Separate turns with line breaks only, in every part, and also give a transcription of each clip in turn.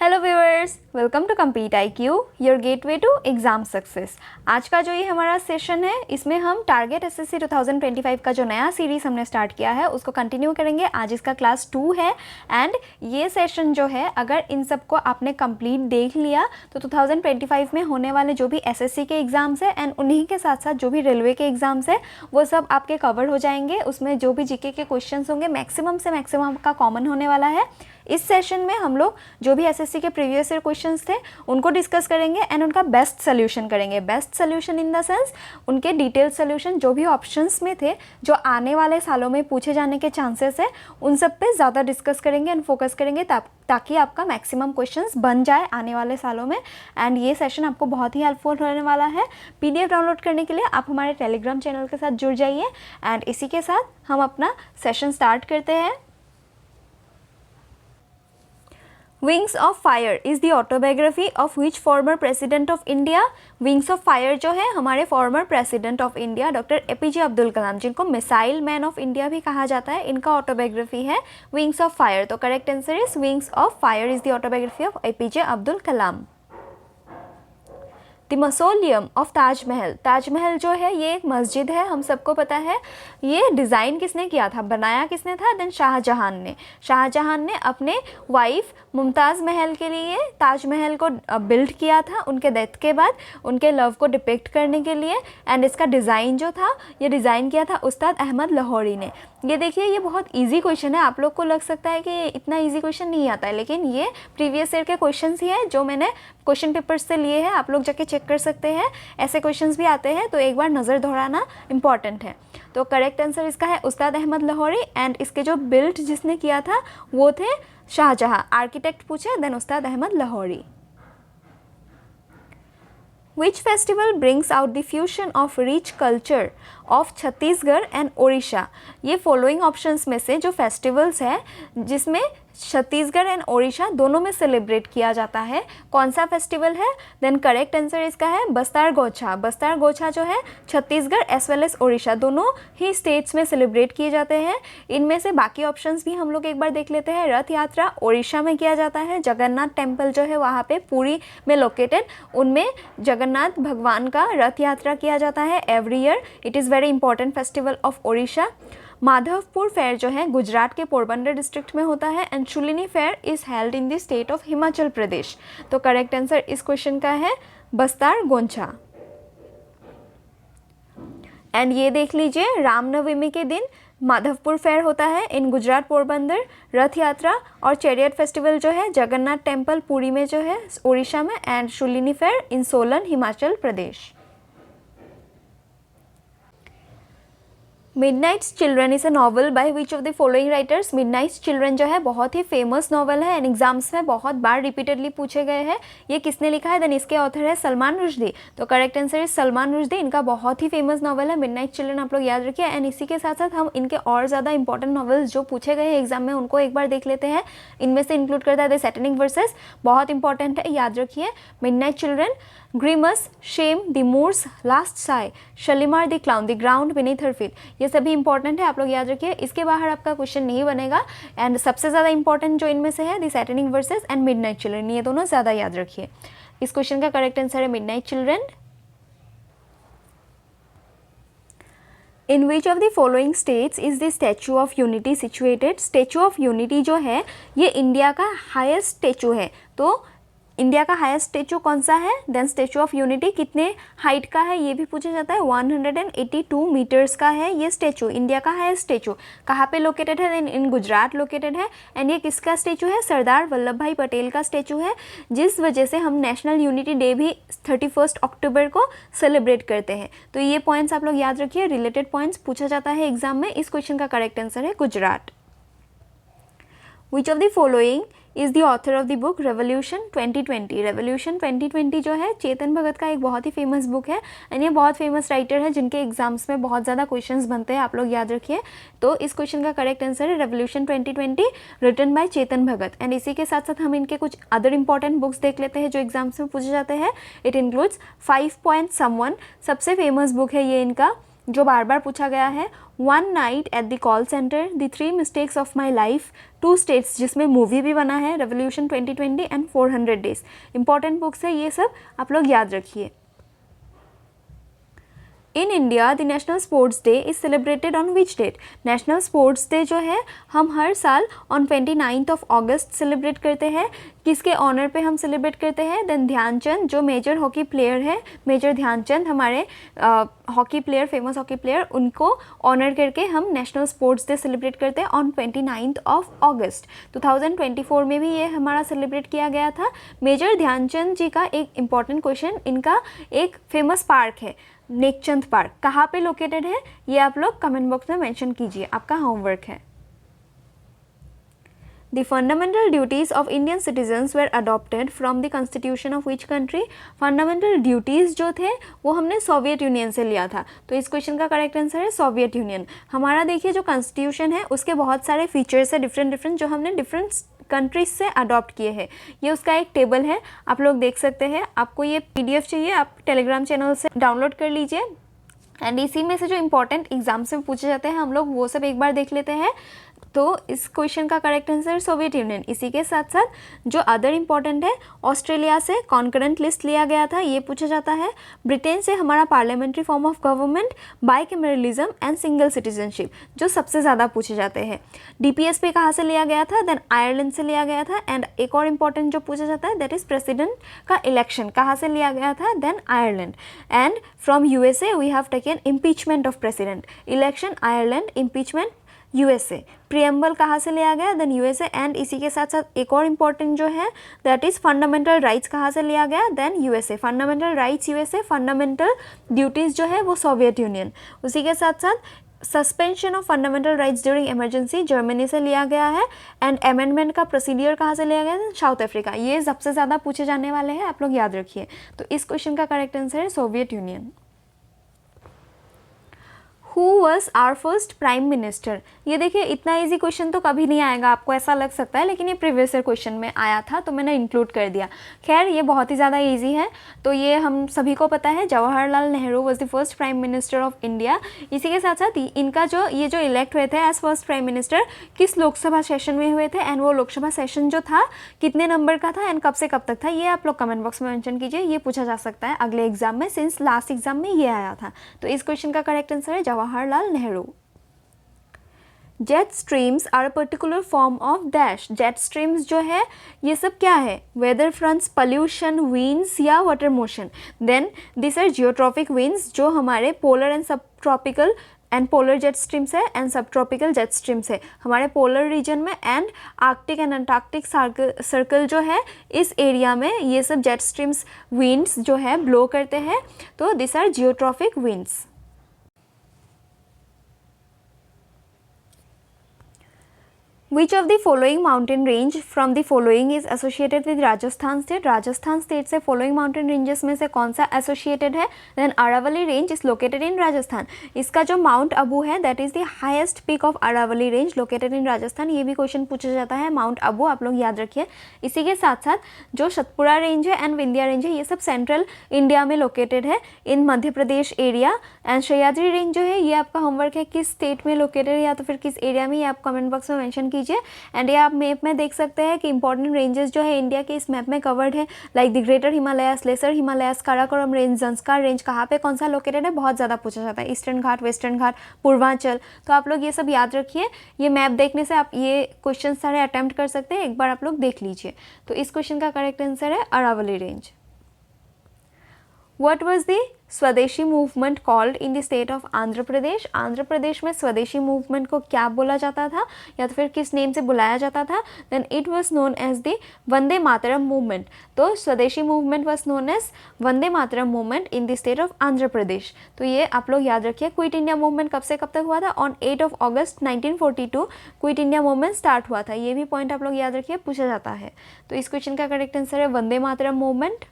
Hello viewers, welcome to Compete IQ, your gateway to exam success. आज का जो ये हमारा सेशन है, इसमें हम टारगेट SSC 2025 का जो नया सीरीज़ हमने स्टार्ट किया है उसको कंटिन्यू करेंगे। आज इसका क्लास 2 है एंड ये सेशन जो है, अगर इन सबको आपने कंप्लीट देख लिया तो 2025 में होने वाले जो भी SSC के एग्ज़ाम्स है एंड उन्हीं के साथ साथ जो भी रेलवे के एग्ज़ाम्स है वो सब आपके कवर हो जाएंगे। उसमें जो भी GK के क्वेश्चन होंगे मैक्सिमम से मैक्सिमम का कॉमन होने वाला है। इस सेशन में हम लोग जो भी SSC के प्रीवियस ईयर क्वेश्चंस थे उनको डिस्कस करेंगे एंड उनका बेस्ट सोल्यूशन करेंगे। Best solution in the sense उनके डिटेल सोल्यूशन जो भी ऑप्शंस में थे, जो आने वाले सालों में पूछे जाने के चांसेस है, उन सब पे ज़्यादा डिस्कस करेंगे एंड फोकस करेंगे ताकि आपका मैक्सिमम क्वेश्चंस बन जाए आने वाले सालों में। एंड ये सेशन आपको बहुत ही हेल्पफुल होने वाला है। PDF डाउनलोड करने के लिए आप हमारे टेलीग्राम चैनल के साथ जुड़ जाइए एंड इसी के साथ हम अपना सेशन स्टार्ट करते हैं। Wings of fire is the autobiography of which former president of India. Wings of fire जो है हमारे former president of India doctor APJ Abdul Kalam, जिनको मिसाइल मैन ऑफ इंडिया भी कहा जाता है, इनका ऑटोबायोग्राफी है विंग्स ऑफ फायर। तो correct answer is wings of fire is the autobiography of APJ Abdul Kalam. The mausoleum of Taj Mahal. Taj Mahal जो है ये एक मस्जिद है, हम सबको पता है। ये डिज़ाइन किसने किया था, बनाया किसने था? देन शाहजहां ने। शाहजहां ने अपने वाइफ मुमताज़ महल के लिए ताजमहल को बिल्ड किया था उनके डेथ के बाद, उनके लव को डिपिक्ट करने के लिए। एंड इसका डिज़ाइन जो था, ये डिज़ाइन किया था उस्ताद अहमद लाहौरी ने। ये देखिए, ये बहुत इजी क्वेश्चन है। आप लोग को लग सकता है कि इतना इजी क्वेश्चन नहीं आता है, लेकिन ये प्रीवियस ईयर के क्वेश्चन ही है जो मैंने क्वेश्चन पेपर से लिए हैं। आप लोग जाके चेक कर सकते हैं, ऐसे क्वेश्चंस भी आते हैं, तो एक बार नज़र दौड़ाना इंपॉर्टेंट है। तो करेक्ट आंसर इसका है उस्ताद अहमद लाहौरी एंड इसके जो बिल्ड जिसने किया था वो थे शाहजहां। आर्किटेक्ट पूछे then Ustad Ahmad Lahori. Which festival brings out the fusion of rich culture of Chhattisgarh and Odisha? ये फॉलोइंग ऑप्शंस में से जो फेस्टिवल्स है जिसमें छत्तीसगढ़ एंड ओडिशा दोनों में सेलिब्रेट किया जाता है, कौन सा फेस्टिवल है? देन करेक्ट आंसर इसका है बस्तर गोछा। बस्तर गोछा जो है Chhattisgarh as well as Odisha दोनों ही स्टेट्स में सेलिब्रेट किए जाते हैं। इनमें से बाकी ऑप्शंस भी हम लोग एक बार देख लेते हैं। रथ यात्रा ओडिशा में किया जाता है, जगन्नाथ टेम्पल जो है वहाँ पे पुरी में लोकेटेड, उनमें जगन्नाथ भगवान का रथ यात्रा किया जाता है every year. It is very important festival of Odisha. Madhavpur fair जो है गुजरात के पोरबंदर डिस्ट्रिक्ट में होता है and Shulini fair is held in the state of Himachal Pradesh. तो करेक्ट आंसर इस क्वेश्चन का है बस्तर गोंछा। एंड ये देख लीजिए, रामनवमी के दिन माधवपुर फेयर होता है इन गुजरात पोरबंदर, रथ यात्रा और चैरियट फेस्टिवल जो है जगन्नाथ टेम्पल पुरी में जो है ओडिशा में, and Shulini fair in Solan Himachal Pradesh. Midnights children is a novel by which of the following writers. Midnights children जो है बहुत ही फेमस नॉवल है एंड एग्जाम्स में बहुत बार रिपीटेडली पूछे गए हैं। ये किसने लिखा है? देन इसके ऑथर है सलमान रुश्दी। तो correct answer is Salman Rushdie. इनका बहुत ही फेमस नॉवल है मिडनाइट चिल्ड्रन, आप लोग याद रखिए। एंड इसी के साथ साथ हम इनके और ज़्यादा इंपॉर्टेंट नॉवल्स जो पूछे गए हैं एग्जाम में उनको एक बार देख लेते हैं। इनमें से इंक्लूड करता है द सैटनिक वर्सेस, बहुत इंपॉर्टेंट है, याद रखिए। Midnight children, grimus, shame, the moor's, last sigh, Shalimar the clown, the ground beneath her feet, ये सभी इंपॉर्टेंट है, आप लोग याद रखिए। इसके बाहर आपका क्वेश्चन नहीं बनेगा। एंड सबसे ज़्यादा इंपॉर्टेंट जो इनमें से है the satanic versus and midnight children, ये दोनों ज़्यादा याद रखिए। इस क्वेश्चन का करेक्ट आंसर है midnight children. In which of the following states is the statue of unity situated. Statue of unity जो है ये इंडिया का हाईएस्ट स्टैचू है। तो इंडिया का हाईएस्ट स्टैचू कौन सा है? देन स्टैचू ऑफ यूनिटी कितने हाइट का है ये भी पूछा जाता है। 182 मीटर्स का है ये स्टैचू, इंडिया का हाईएस्ट स्टैचू। कहाँ पे लोकेटेड है? देन इन गुजरात लोकेटेड है। एंड ये किसका स्टैचू है? सरदार वल्लभ भाई पटेल का स्टैचू है, जिस वजह से हम नेशनल यूनिटी डे भी 31 अक्टूबर को सेलिब्रेट करते हैं। तो ये पॉइंट्स आप लोग याद रखिए, रिलेटेड पॉइंट्स पूछा जाता है एग्जाम में। इस क्वेश्चन का करेक्ट आंसर है गुजरात। विच of the following is the author of the book revolution 2020। Revolution 2020 जो है चेतन भगत का एक बहुत ही फेमस बुक है एंड ये बहुत फेमस राइटर है जिनके एग्जाम्स में बहुत ज़्यादा क्वेश्चंस बनते हैं, आप लोग याद रखिए। तो इस क्वेश्चन का करेक्ट आंसर है revolution 2020 written by Chetan Bhagat. And इसी के साथ साथ हम इनके कुछ अदर इंपॉर्टेंट बुक्स देख लेते हैं जो एग्जाम्स में पूछे जाते हैं। इट इंक्लूड्स 5 पॉइंट समवन, सबसे फेमस बुक है ये इनका। जो बार बार पूछा गया है, one night at the call centre, the 3 mistakes of my life, 2 states जिसमें मूवी भी बना है, revolution 2020 and 400 days. Important books है, ये सब आप लोग याद रखिए। In India the national sports day is celebrated on which date? National sports day जो है हम हर साल ऑन 29 ऑफ अगस्त सेलिब्रेट करते हैं। किसके ऑनर पे हम सेलिब्रेट करते हैं? देन ध्यानचंद, जो मेजर हॉकी प्लेयर है, मेजर ध्यानचंद हमारे hockey player, famous hockey player, उनको ऑनर करके हम नेशनल स्पोर्ट्स डे सेलिब्रेट करते हैं ऑन 29 ऑफ अगस्त। 2024 में भी ये हमारा सेलिब्रेट किया गया था। मेजर ध्यानचंद जी का एक इम्पॉर्टेंट क्वेश्चन, इनका एक फेमस पार्क है नेकचंद पार्क, कहाँ पे लोकेटेड है ये आप लोग कमेंट बॉक्स में मेंशन कीजिए, आपका होमवर्क है। The fundamental duties of Indian citizens were adopted from the constitution of which country? Fundamental duties जो थे वो हमने सोवियत यूनियन से लिया था, तो इस क्वेश्चन का करेक्ट आंसर है सोवियत यूनियन। हमारा देखिए जो कॉन्स्टिट्यूशन है उसके बहुत सारे फीचर्स है डिफरेंट जो हमने डिफरेंट कंट्रीज से अडॉप्ट किए हैं। ये उसका एक टेबल है, आप लोग देख सकते हैं। आपको ये PDF चाहिए, आप टेलीग्राम चैनल से डाउनलोड कर लीजिए। एंड इसी में से जो इम्पोर्टेंट एग्जाम से पूछे जाते हैं हम लोग वो सब एक बार देख लेते हैं। तो इस क्वेश्चन का करेक्ट आंसर सोवियत यूनियन। इसी के साथ साथ जो अदर इम्पॉर्टेंट है, ऑस्ट्रेलिया से कॉन्करेंट लिस्ट लिया गया था, ये पूछा जाता है। ब्रिटेन से हमारा parliamentary form of government, bicameralism and single citizenship, जो सबसे ज़्यादा पूछे जाते हैं। DPSP कहाँ से लिया गया था? देन आयरलैंड से लिया गया था। एंड एक और इम्पॉर्टेंट जो पूछा जाता है दैट इज़ प्रेसिडेंट का इलेक्शन कहाँ से लिया गया था? Then Ireland. And from USA we have taken impeachment of president, election Ireland, impeachment USA। Preamble कहाँ से लिया गया? Then USA। एंड इसी के साथ साथ एक और इम्पॉर्टेंट जो है दैट इज़ फंडामेंटल राइट्स कहाँ से लिया गया? Then USA। Fundamental rights USA, fundamental duties जो है वो सोवियत यूनियन। उसी के साथ साथ suspension of fundamental rights during emergency Germany से लिया गया है। एंड अमेंडमेंट का प्रोसीडियर कहाँ से लिया गया है? South Africa. ये सबसे ज़्यादा पूछे जाने वाले हैं, आप लोग याद रखिए। तो इस क्वेश्चन का करेक्ट आंसर है Soviet union. Who was our first prime minister? ये देखिए इतना इजी क्वेश्चन तो कभी नहीं आएगा, आपको ऐसा लग सकता है, लेकिन ये प्रीवियस ईयर क्वेश्चन में आया था तो मैंने इंक्लूड कर दिया। खैर ये बहुत ही ज़्यादा इजी है, तो ये हम सभी को पता है, Jawaharlal Nehru was the first prime minister of India. इसी के साथ साथ इनका जो इलेक्ट हुए थे एज फर्स्ट प्राइम मिनिस्टर किस लोकसभा सेशन में हुए थे, एंड वो लोकसभा सेशन जो था कितने नंबर का था एंड कब से कब तक था, ये आप लोग कमेंट बॉक्स में मेंशन कीजिए। ये पूछा जा सकता है अगले एग्जाम में, सिंस लास्ट एग्जाम में ये आया था। तो इस क्वेश्चन का करेक्ट आंसर है Jawaharlal Nehru. Jet streams are a particular form of dash. Jet streams जो है ये सब क्या है? वेदर फ्रंट्स, पॉल्यूशन, विंड्स या water motion. Then this are geotropic winds जो हमारे polar and subtropical and polar jet streams है and subtropical jet streams है हमारे पोलर रीजन में। And Arctic and Antarctic circle जो है इस एरिया में ये सब जेट स्ट्रीम्स विंड्स जो है ब्लो करते हैं, तो this are geotropic winds. Which of the following mountain range from the following is associated with Rajasthan state? Rajasthan state से following mountain ranges में से कौन सा associated है? Then Aravalli range is located in Rajasthan. इसका जो माउंट अबू है that is the highest peak of Aravalli range located in Rajasthan. ये भी क्वेश्चन पूछा जाता है, माउंट अबू आप लोग याद रखिए। इसी के साथ साथ जो सतपुड़ा रेंज है एंड विंध्या रेंज है ये सब सेंट्रल इंडिया में लोकेटेड है इन Madhya Pradesh area. And Sahyadri range जो है ये आपका होमवर्क है, किस स्टेट में लोकेटेड है या तो फिर किस एरिया में, ये आप कमेंट बॉक्स में मेंशन कीजिए। एंड ये आप मैप में देख सकते हैं कि इंपॉर्टेंट रेंजेस जो है इंडिया के इस मैप में कवर्ड है, like the greater Himalayas, lesser Himalayas, Karakoram range, Zanskar range कहाँ पे कौन सा लोकेटेड है बहुत ज़्यादा पूछा जाता है। ईस्टर्न घाट, वेस्टर्न घाट, पूर्वांचल। तो आप लोग ये सब याद रखिए, ये मैप देखने से आप ये क्वेश्चन सारे अटेम्प्ट कर सकते हैं, एक बार आप लोग देख लीजिए। तो इस क्वेश्चन का करेक्ट आंसर है Aravalli range. What was the swadeshi movement called in the state of Andhra Pradesh? Andhra Pradesh में स्वदेशी मूवमेंट को क्या बोला जाता था या तो फिर किस नेम से बुलाया जाता था? Then it was known as the Vande Mataram movement. तो swadeshi movement was known as Vande Mataram movement in the state of Andhra Pradesh. तो ये आप लोग याद रखिए। क्विट इंडिया मूवमेंट कब से कब तक हुआ था? On 8 August 1942 quit India movement start हुआ था। ये भी पॉइंट आप लोग याद रखिए, पूछा जाता है। तो इस क्वेश्चन का करेक्ट आंसर है Vande Mataram movement.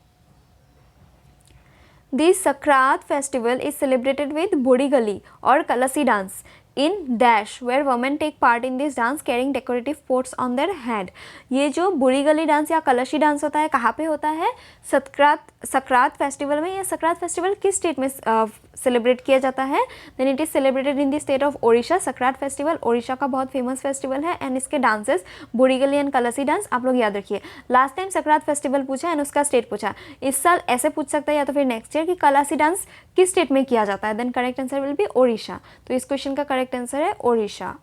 The Sakrat festival is celebrated with Bodi Gali और Kalsi dance. In dash where women take part in this dance carrying decorative pots on their head. ये जो बुरी गली डांस या कलशी डांस होता है कहाँ पे होता है? सक्रात फेस्टिवल में। या सक्रात फेस्टिवल किस स्टेट में सेलिब्रेट किया जाता है? Then it is celebrated in the state of Odisha. Sakrat festival Odisha का बहुत फेमस फेस्टिवल है एंड इसके dances Buri Gali and Kalsi dance आप लोग याद रखिए। लास्ट टाइम सक्रात फेस्टिवल पूछा एंड उसका स्टेट पूछा, इस साल ऐसे पूछ सकता है या तो फिर नेक्स्ट ईयर कि कलसी डांस किस स्टेट में किया जाता है। Then correct answer will be Odisha. तो इस क्वेश्चन का करेक्ट आंसर है Odisha.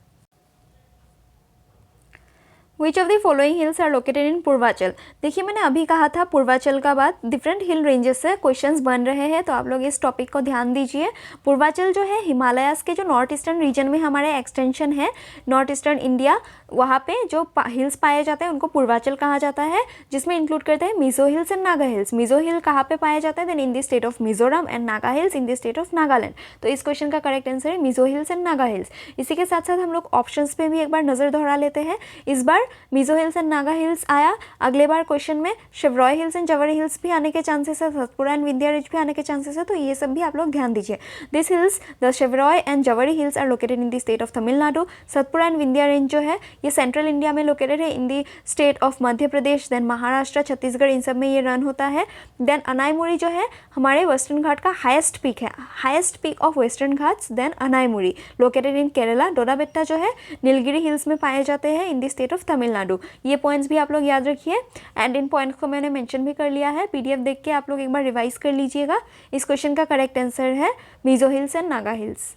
Which of the following hills are located in Purvanchal. देखिए मैंने अभी कहा था पूर्वाचल का बात, डिफरेंट हिल रेंजेस से क्वेश्चंस बन रहे हैं, तो आप लोग इस टॉपिक को ध्यान दीजिए। पूर्वाचल जो है हिमालयाज़ के जो नॉर्थ ईस्टर्न रीजन में हमारे एक्सटेंशन है, नॉर्थ ईस्टर्न इंडिया, वहाँ पे जो हिल्स पाए जाते हैं उनको पूर्वाचल कहा जाता है, जिसमें इंक्लूड करते हैं Mizo hills and Naga hills. Mizo hill कहाँ पे पाया जाता है? Then in the state of Mizoram and Naga hills in the state of Nagaland. तो इस क्वेश्चन का करेक्ट आंसर है Mizo hills and Naga hills. इसी के साथ साथ हम लोग ऑप्शंस पे भी एक बार नज़र दोहरा लेते हैं। इस बार Mizo hills and Naga hills आया, अगले बार क्वेश्चन में Shevaroy hills and Javadi hills भी आने के चांसेस है, सतपुड़ा एंड विंध्या रिज भी आने के चांसेस है, तो ये सब भी आप लोग ध्यान दीजिए। This hills the Shevaroy and Javadi hills are located in the state of Tamil Nadu. Satpura and Vindhya range जो है ये सेंट्रल इंडिया में लोकेटेड है, in the state of Madhya Pradesh, then Maharashtra, Chhattisgarh, इन सब में ये रन होता है। देन अनाईमुरी जो है हमारे वेस्टर्न घाट का हाईएस्ट पीक है, highest peak of western ghats. Then Anamudi located in Kerala. Doddabetta जो है नीलगिरी हिल्स में पाए जाते हैं in the state of Tamil Nadu. ये पॉइंट्स भी आप लोग याद रखिए एंड इन पॉइंट्स को मैंने मेंशन भी कर लिया है, पीडीएफ देख के आप लोग एक बार रिवाइज कर लीजिएगा। इस क्वेश्चन का करेक्ट आंसर है Mizo hills and Naga hills.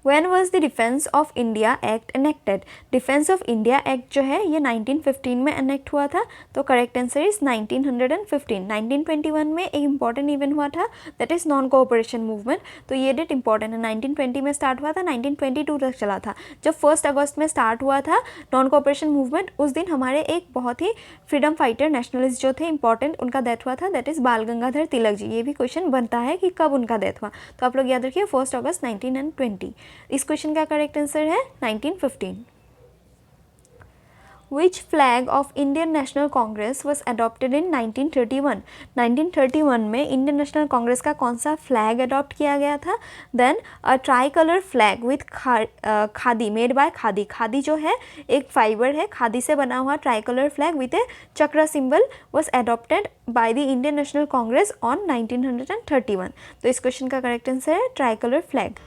When was the Defense of India Act enacted? Defence of India act जो है ये 1915 में एनेक्ट हुआ था, तो करेक्ट आंसर इज 1915। 1921 में एक इंपॉर्टेंट इवेंट हुआ था, that is non cooperation movement, तो ये डेट इंपॉर्टेंट है। 1920 में स्टार्ट हुआ था, 1922 तक चला था। जब 1 अगस्त में स्टार्ट हुआ था नॉन कोऑपरेशन मूवमेंट, उस दिन हमारे एक बहुत ही फ्रीडम फाइटर नेशनलिस्ट जो थे इंपॉर्टेंट, उनका डेथ हुआ था, दैट इज बाल गंगाधर तिलक जी। ये भी क्वेश्चन बनता है कि कब उनका डेथ हुआ, तो आप लोग याद रखिए 1 अगस्त 19 एंड 20। इस क्वेश्चन का करेक्ट आंसर है 1915। Which flag of Indian National Congress was adopted in 1931? 1931 में इंडियन नेशनल कांग्रेस का कौन सा फ्लैग अडॉप्ट किया गया था? Then a tricolour flag with khadi made by khadi. Khadi जो है एक फाइबर है, खादी से बना हुआ tricolour flag with a chakra symbol was adopted by the Indian National Congress on 1931। तो इस क्वेश्चन का करेक्ट आंसर है try colour flag.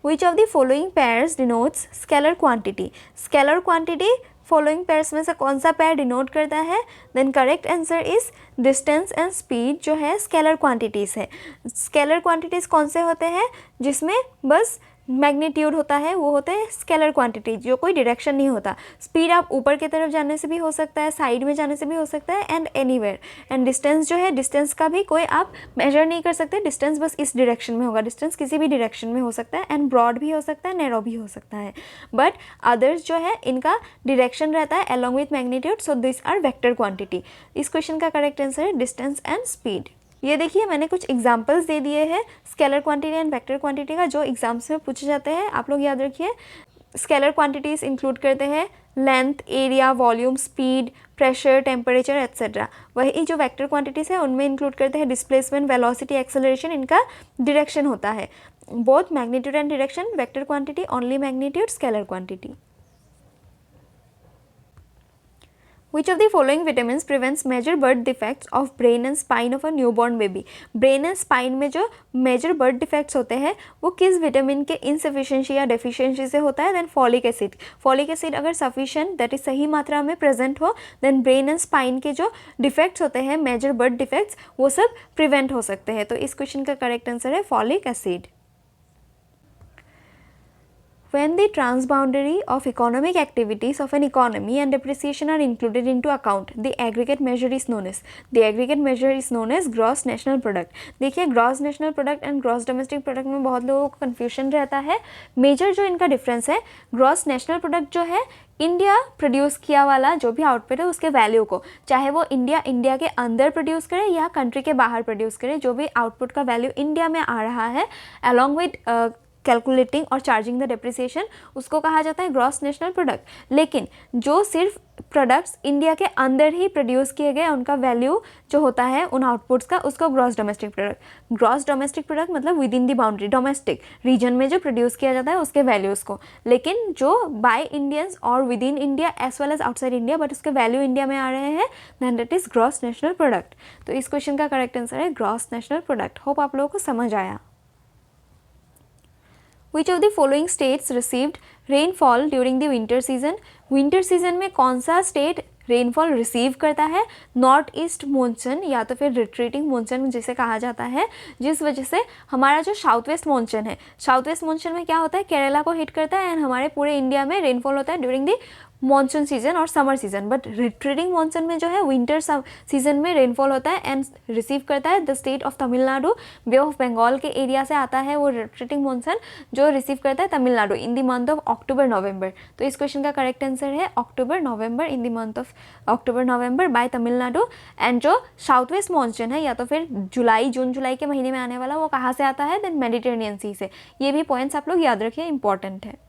Which of the following pairs denotes scalar quantity? Scalar quantity following pairs में से कौन सा pair denote करता है? Then correct answer is distance and speed जो है स्केलर क्वांटिटीज़ है। स्केलर क्वांटिटीज़ कौन से होते हैं? जिसमें बस मैग्नीट्यूड होता है, वो होते हैं स्केलर क्वांटिटी, जो कोई डायरेक्शन नहीं होता। स्पीड आप ऊपर की तरफ जाने से भी हो सकता है, साइड में जाने से भी हो सकता है, एंड एनीवेयर। एंड डिस्टेंस जो है, डिस्टेंस का भी कोई आप मेजर नहीं कर सकते, डिस्टेंस बस इस डायरेक्शन में होगा, डिस्टेंस किसी भी डायरेक्शन में हो सकता है, एंड ब्रॉड भी हो सकता है, नैरो भी हो सकता है। बट अदर्स जो है इनका डायरेक्शन रहता है along with magnitude, so this are vector quantity. इस क्वेश्चन का करेक्ट आंसर है डिस्टेंस एंड स्पीड। ये देखिए मैंने कुछ एग्जांपल्स दे दिए हैं scalar quantity and vector quantity का, जो एग्जाम्स में पूछे जाते हैं, आप लोग याद रखिए। स्केलर क्वांटिटीज़ इंक्लूड करते हैं length, area, volume, speed, pressure, temperature etcetera. वही जो वेक्टर क्वांटिटीज़ है उनमें इंक्लूड करते हैं डिस्प्लेसमेंट, वेलोसिटी, एक्सेलरेशन, इनका डायरेक्शन होता है। Both magnitude and direction, vector quantity only magnitude, scalar quantity. Which of the following vitamins prevents major birth defects of brain and spine of a newborn baby? brain and spine में जो major birth defects होते हैं वो किस vitamin के insufficiency या deficiency से होता है? then folic acid। folic acid अगर sufficient that is सही मात्रा में present हो then brain and spine के जो defects होते हैं major birth defects वो सब prevent हो सकते हैं। तो इस question का correct answer है folic acid। When the transboundary of economic activities of an economy and depreciation are included into account, the aggregate measure is known as gross national product। देखिए gross national product and gross domestic product में बहुत लोगों को confusion रहता है। Major जो इनका difference है, gross national product जो है इंडिया प्रोड्यूस किया वाला जो भी आउटपुट है उसके वैल्यू को, चाहे वो इंडिया के अंदर प्रोड्यूस करे या कंट्री के बाहर प्रोड्यूस करे, जो भी आउटपुट का वैल्यू इंडिया में आ रहा है अलॉन्ग विद कैलकुलेटिंग और चार्जिंग द डेप्रिसिएशन, उसको कहा जाता है ग्रॉस नेशनल प्रोडक्ट। लेकिन जो सिर्फ प्रोडक्ट्स इंडिया के अंदर ही प्रोड्यूस किए गए उनका वैल्यू जो होता है उन आउटपुट्स का, उसको gross domestic product. Gross domestic product मतलब within the boundary, domestic region में जो प्रोड्यूस किया जाता है उसके वैल्यूज़ को। लेकिन जो बाय इंडियंस और within India as well as outside India but उसके वैल्यू इंडिया में आ रहे हैं, then that is gross national product. तो इस क्वेश्चन का करेक्ट आंसर है ग्रॉस नेशनल प्रोडक्ट। होप आप लोगों को समझ आया। Which of the following states received rainfall during the winter season? Winter season में कौन सा स्टेट रेनफॉल रिसीव करता है? नॉर्थ ईस्ट मॉनसून या तो फिर रिट्रीटिंग मॉनसून जिसे कहा जाता है, जिस वजह से हमारा जो साउथ वेस्ट मॉनसून है, साउथ वेस्ट मॉनसून में क्या होता है, केरला को हिट करता है एंड हमारे पूरे इंडिया में रेनफॉल होता है ड्यूरिंग दी मॉनसून सीजन और summer season. But retreating monsoon में जो है विंटर सीजन में रेनफॉल होता है एंड रिसीव करता है the state of Tamil Nadu. Bay of Bengal के एरिया से आता है वो रिट्रीटिंग मॉनसून जो रिसीव करता है Tamil Nadu in the month of October November. तो इस क्वेश्चन का करेक्ट आंसर है October November, in the month of October November by Tamil Nadu. And जो साउथ वेस्ट मॉनसून है या तो फिर जून जुलाई के महीने में आने वाला, वो कहाँ से आता है? देन मेडिटेरेनियन सी से। ये भी पॉइंट्स आप लोग याद रखिए, इंपॉर्टेंट है।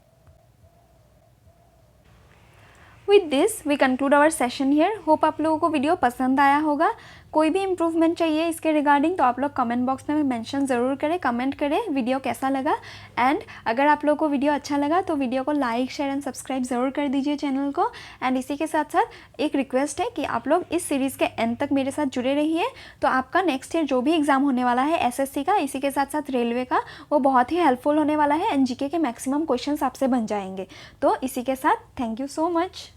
With this we conclude our session here. Hope आप लोगों को वीडियो पसंद आया होगा। कोई भी इम्प्रूवमेंट चाहिए इसके रिगार्डिंग तो आप लोग कमेंट बॉक्स में मेंशन ज़रूर करें, कमेंट करें वीडियो कैसा लगा। एंड अगर आप लोगों को वीडियो अच्छा लगा तो वीडियो को लाइक शेयर एंड सब्सक्राइब ज़रूर कर दीजिए चैनल को। एंड इसी के साथ साथ एक रिक्वेस्ट है कि आप लोग इस सीरीज़ के एंड तक मेरे साथ जुड़े रहिए, तो आपका नेक्स्ट ईयर जो भी एग्ज़ाम होने वाला है SSC का, इसी के साथ साथ रेलवे का, वो बहुत ही हेल्पफुल होने वाला है एंड GK के मैक्सिमम क्वेश्चन आपसे बन जाएंगे। तो इसी के साथ थैंक यू सो मच।